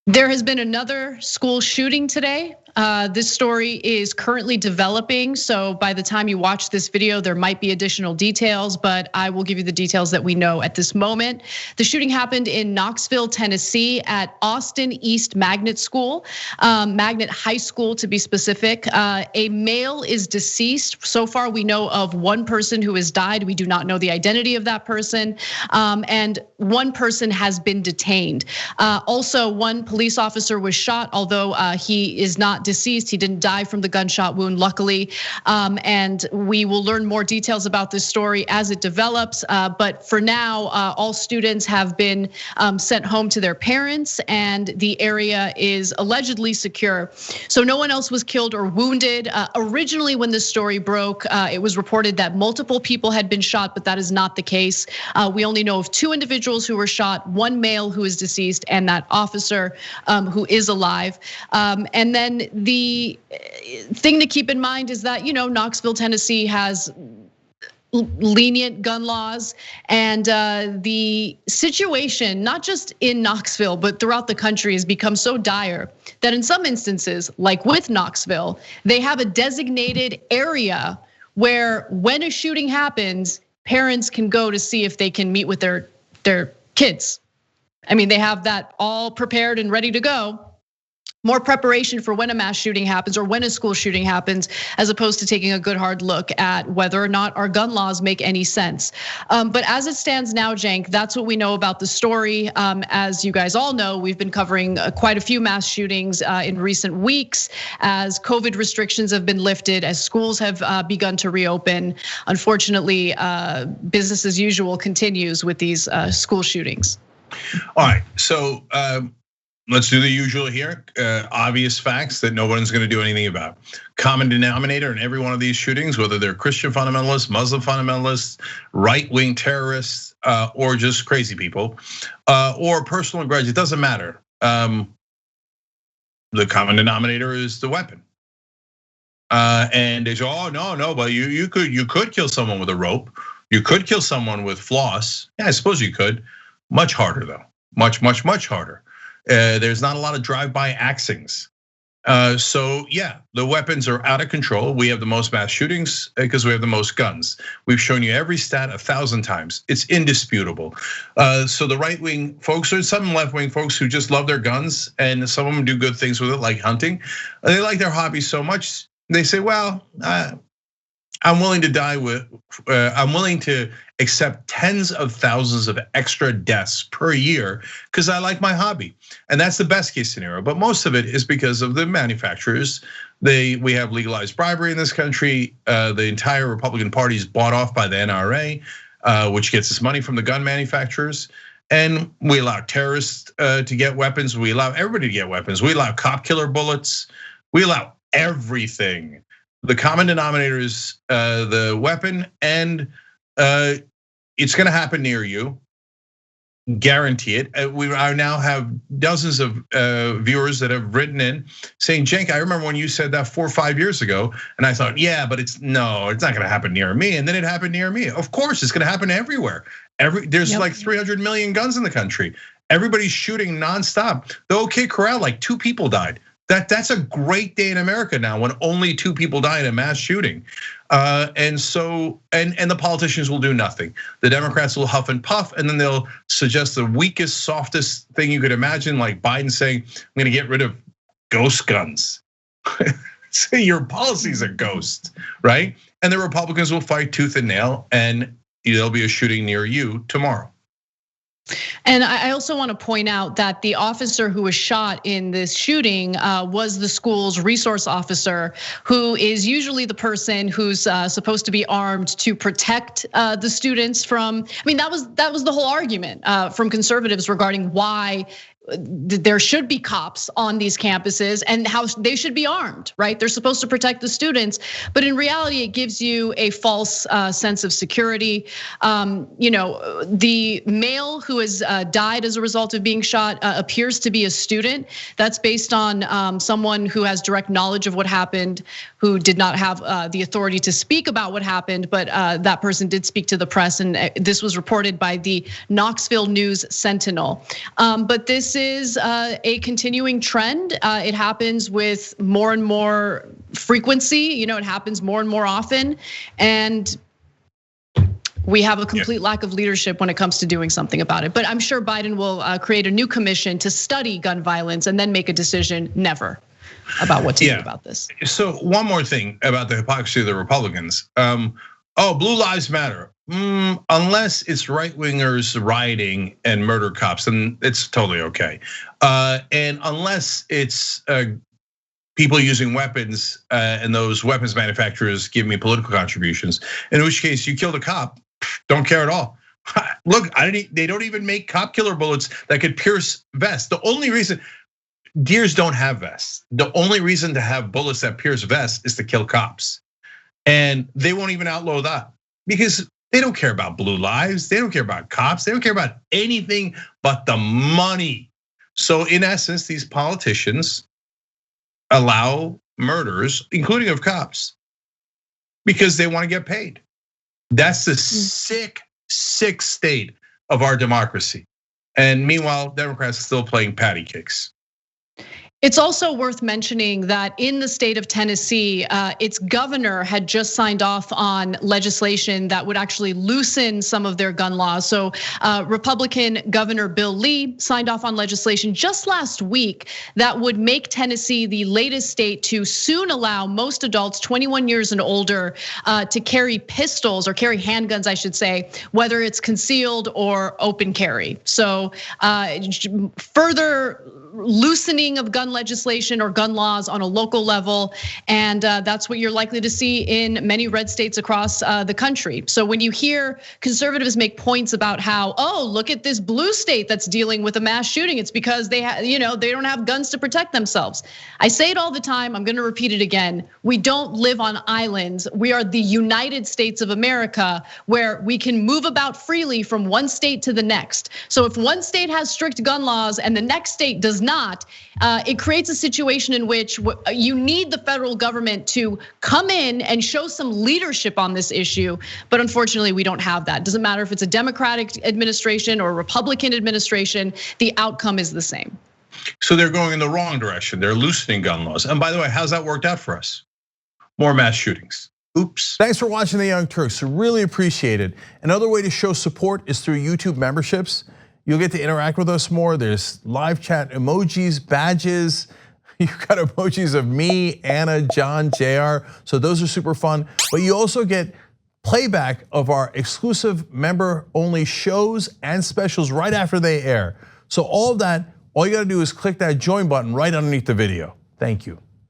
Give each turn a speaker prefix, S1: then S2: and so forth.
S1: There has been another school shooting today. This story is currently developing, so by the time you watch this video, there might be additional details, but I will give you the details that we know at this moment. The shooting happened in Knoxville, Tennessee at Austin East Magnet School, Magnet High School to be specific. A male is deceased. So far, we know of one person who has died. We do not know the identity of that person, and one person has been detained. Also, one police officer was shot, although he is not deceased. He didn't die from the gunshot wound, luckily. And we will learn more details about this story as it develops. But for now, all students have been sent home to their parents, and the area is allegedly secure. So no one else was killed or wounded. Originally, when this story broke, it was reported that multiple people had been shot, but that is not the case. We only know of 2 individuals who were shot, one male who is deceased, and that officer who is alive. And then the thing to keep in mind is that, Knoxville, Tennessee has lenient gun laws, and the situation, not just in Knoxville, but throughout the country, has become so dire that in some instances, like with Knoxville, they have a designated area where when a shooting happens, parents can go to see if they can meet with their kids. I mean, they have that all prepared and ready to go. More preparation for when a mass shooting happens or when a school shooting happens, as opposed to taking a good hard look at whether or not our gun laws make any sense. But as it stands now, Cenk, that's what we know about the story. As you guys all know, we've been covering quite a few mass shootings in recent weeks as COVID restrictions have been lifted, as schools have begun to reopen. Unfortunately, business as usual continues with these school shootings.
S2: All right, so let's do the usual here. Obvious facts that no one's going to do anything about. Common denominator in every one of these shootings, whether they're Christian fundamentalists, Muslim fundamentalists, right-wing terrorists, or just crazy people, or personal grudge, it doesn't matter. The common denominator is the weapon. And they say, oh, no, but you could kill someone with a rope. You could kill someone with floss. Yeah, I suppose you could. Much harder though, much harder. There's not a lot of drive-by axings. So yeah, the weapons are out of control. We have the most mass shootings because we have the most guns. We've shown you every stat 1,000 times. It's indisputable. So the right-wing folks or some left-wing folks who just love their guns, and some of them do good things with it, like hunting. They like their hobby so much, they say, well, I'm willing to die with, I'm willing to accept tens of thousands of extra deaths per year because I like my hobby. And that's the best case scenario. But most of it is because of the manufacturers. We have legalized bribery in this country. The entire Republican Party is bought off by the NRA, which gets its money from the gun manufacturers. And we allow terrorists to get weapons. We allow everybody to get weapons. We allow cop killer bullets. We allow everything. The common denominator is the weapon, and it's going to happen near you. Guarantee it. We now have dozens of viewers that have written in saying, Cenk, I remember when you said that 4 or 5 years ago, and I thought, yeah, but it's not going to happen near me. And then it happened near me. Of course, it's going to happen everywhere. There's like 300 million guns in the country. Everybody's shooting nonstop. The OK Corral, like 2 people died. That's a great day in America now when only 2 people die in a mass shooting. And so, and the politicians will do nothing. The Democrats will huff and puff, and then they'll suggest the weakest, softest thing you could imagine, like Biden saying, I'm gonna get rid of ghost guns. Say your policies are ghost, right? And the Republicans will fight tooth and nail, and there'll be a shooting near you tomorrow.
S1: And I also want to point out that the officer who was shot in this shooting was the school's resource officer, who is usually the person who's supposed to be armed to protect the students from. I mean, that was the whole argument from conservatives regarding why there should be cops on these campuses and how they should be armed, right? They're supposed to protect the students, but in reality, it gives you a false sense of security. The male who has died as a result of being shot appears to be a student. That's based on someone who has direct knowledge of what happened, who did not have the authority to speak about what happened, but that person did speak to the press, and this was reported by the Knoxville News Sentinel. But this this is a continuing trend. It happens with more and more frequency. It happens more and more often, and we have a complete lack of leadership when it comes to doing something about it. But I'm sure Biden will create a new commission to study gun violence and then make a decision. Never about what to do about this.
S2: So one more thing about the hypocrisy of the Republicans. Blue lives matter. Unless it's right wingers rioting and murder cops, then it's totally okay. And unless it's people using weapons and those weapons manufacturers give me political contributions, in which case you killed a cop, don't care at all. Look, they don't even make cop killer bullets that could pierce vests. The only reason deers don't have vests, the only reason to have bullets that pierce vests is to kill cops. And they won't even outlaw that because they don't care about blue lives. They don't care about cops. They don't care about anything but the money. So in essence, these politicians allow murders, including of cops, because they want to get paid. That's the sick state of our democracy. And meanwhile, Democrats are still playing patty cakes.
S1: It's also worth mentioning that in the state of Tennessee, its governor had just signed off on legislation that would actually loosen some of their gun laws. So Republican Governor Bill Lee signed off on legislation just last week that would make Tennessee the latest state to soon allow most adults 21 years and older to carry pistols or carry handguns, I should say, whether it's concealed or open carry. So further loosening of gun legislation or gun laws on a local level. And that's what you're likely to see in many red states across the country. So when you hear conservatives make points about how, look at this blue state that's dealing with a mass shooting, it's because they don't have guns to protect themselves. I say it all the time, I'm gonna repeat it again. We don't live on islands. We are the United States of America, where we can move about freely from one state to the next. So if one state has strict gun laws and the next state does not, it creates a situation in which you need the federal government to come in and show some leadership on this issue. But unfortunately, we don't have that. It doesn't matter if it's a Democratic administration or a Republican administration, the outcome is the same.
S2: So they're going in the wrong direction. They're loosening gun laws. And by the way, how's that worked out for us? More mass shootings. Oops.
S3: Thanks for watching The Young Turks. Really appreciate it. Another way to show support is through YouTube memberships. You'll get to interact with us more. There's live chat emojis, badges. You've got emojis of me, Anna, John, JR. So those are super fun. But you also get playback of our exclusive member-only shows and specials right after they air. So all of that, all you gotta do is click that join button right underneath the video. Thank you.